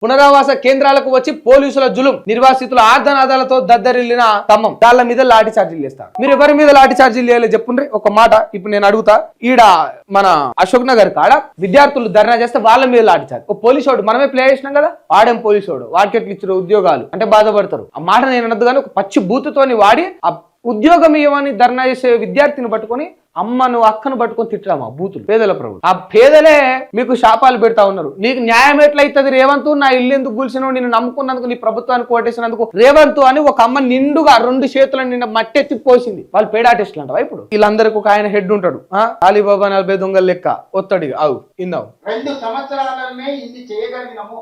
పునరావాస కేంద్రాలకు వచ్చి పోలీసుల జులుం, నిర్వాసితుల ఆర్ధనాదాలతో దద్దరిల్లిన ఖమ్మం. దాళ్ళ మీద లాఠీ చార్జీలు చేస్తారు. మీరు ఎవరి మీద లాఠీ చార్జీలు చేయాలి చెప్పుండ్రి ఒక మాట. ఇప్పుడు నేను అడుగుతా, ఈడ మన అశోక్ నగర్ కాడ విద్యార్థులు ధర్నా చేస్తే వాళ్ళ మీద లాఠీ చార్జ్. ఒక పోలీసోడు మనమే ప్లే చేసినాం కదా, వాడేం పోలీసోడు, వాడికి ఎట్లు ఇచ్చిన ఉద్యోగాలు అంటే బాధపడతారు. ఆ మాట నేను అనద్దు కానీ ఒక పచ్చి బూతుతోని వాడి ఆ ఉద్యోగం ఇవ్వని ధర్నా చేసే విద్యార్థిని పట్టుకొని అమ్మను అక్కను పట్టుకొని తిట్టడం. ఆ బూతులు పేదల ప్రభుత్వం. ఆ పేదలే మీకు శాపాలు పెడతా ఉన్నారు. నీకు న్యాయం ఎట్లయితుంది రేవంత్, నా ఇల్లు ఎందుకు కూల్చినావు, నేను నమ్ముకున్నందుకు, నీ ప్రభుత్వానికి ఓటేసినందుకు రేవంత్ అని ఒక అమ్మ నిండుగా 2 చేతుల నిండా మట్టెత్తి పోసింది. వాళ్ళు పేడాటెస్ట్లు అంటావా? ఇప్పుడు వీళ్ళందరికీ ఒక ఆయన హెడ్ ఉంటాడు, అలీబాబా 40 దొంగల లెక్క ఒత్తడిగా. అవు ఇందావు 2 సంవత్సరాలనే ఇన్ని చేయగలిగినాము.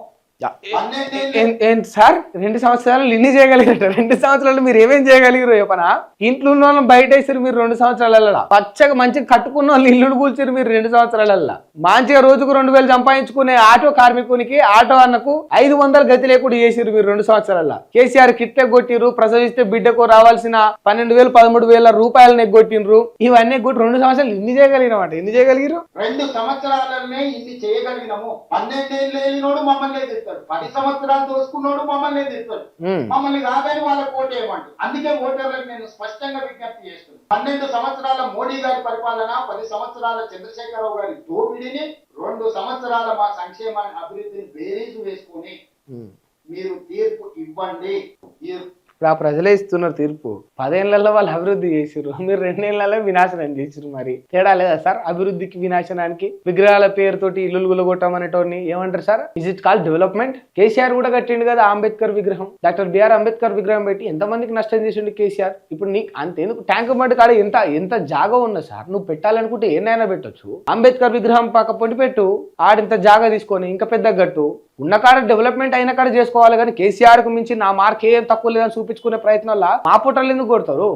సార్ 2 సంవత్సరాలు ఇన్ని చేయగలిగారు. 2 సంవత్సరాలు మీరు ఏమేం చేయగలిగారు చెప్పనా? ఇంట్లో ఉన్న వాళ్ళని బయట వేసారు మీరు 2 సంవత్సరాల. పచ్చగా మంచిగా కట్టుకున్న వాళ్ళు ఇల్లు కూల్చారు మీరు 2 సంవత్సరాల. మంచిగా రోజుకు 2000 సంపాదించుకునే ఆటో కార్మికునికి, ఆటో అన్నకు 500 గతి లేకుండా చేసిరు మీరు 2 సంవత్సరాల. కేసీఆర్ కిట్టే కొట్టిరు, ప్రసవిస్తే బిడ్డకు రావాల్సిన 12,000 13,000 రూపాయలు నెగ్గొట్టినరు. ఇవన్నీ కొట్టి 2 సంవత్సరాలు ఇన్ని చేయగలిగినామంట. ఎన్ని చేయగలిగారు? 2 సంవత్సరాలనే ఇన్ని చేయగలిగినాము. 12 ఏళ్ళు లేనినోడు మమ్మల్ని 10 సంవత్సరాలు దోసుకున్నాడు మమ్మల్ని తిడతాడు. మమ్మల్ని కాదని వాళ్ళ ఓటు వేయమంటారు. అందుకే ఓటర్లకు నేను స్పష్టంగా విజ్ఞప్తి చేస్తున్నాను. 12 సంవత్సరాల మోడీ గారి పరిపాలన, 10 సంవత్సరాల చంద్రశేఖరరావు గారి దోపిడీని, 2 సంవత్సరాల మా సంక్షేమాన్ని, అభివృద్ధిని బేరీజు వేసుకుని మీరు తీర్పు ఇవ్వండి. ఇప్పుడు ఆ ప్రజలే ఇస్తున్నారు తీర్పు. 10 ఏళ్లలో వాళ్ళు అభివృద్ధి చేసిరు, మీరు 2 ఏళ్లలో వినాశనం చేసిరు. మరి తేడా లేదా సార్? అభివృద్ధికి వినాశనానికి. విగ్రహాల పేరుతోటి ఇల్లు గులగొట్టమనేటోని ఏమంటారు sir? Is it call development? KCR కూడా కట్టిండు కదా అంబేద్కర్ విగ్రహం. డాక్టర్ బిఆర్ అంబేద్కర్ విగ్రహం పెట్టి ఎంతమందికి నష్టం చేసిండు కేసీఆర్. ఇప్పుడు నీకు అంతేందుకు? ట్యాంక్ బండ్ కాడ ఎంత జాగా ఉన్నా సార్, నువ్వు పెట్టాలనుకుంటే ఏనైనా పెట్టొచ్చు. అంబేద్కర్ విగ్రహం పక్క పొంటి పెట్టు, ఆడింత జాగా తీసుకొని ఇంకా పెద్ద గట్టు. ఉన్న కాడ డెవలప్మెంట్ అయిన కాడ చేసుకోవాలి కానీ కేసీఆర్ కు మించి నా మార్క్ ఏం తక్కువ లేదని చూపించుకునే ప్రయత్నంలో మా పుట్టలు ఎందుకు కొడతారు?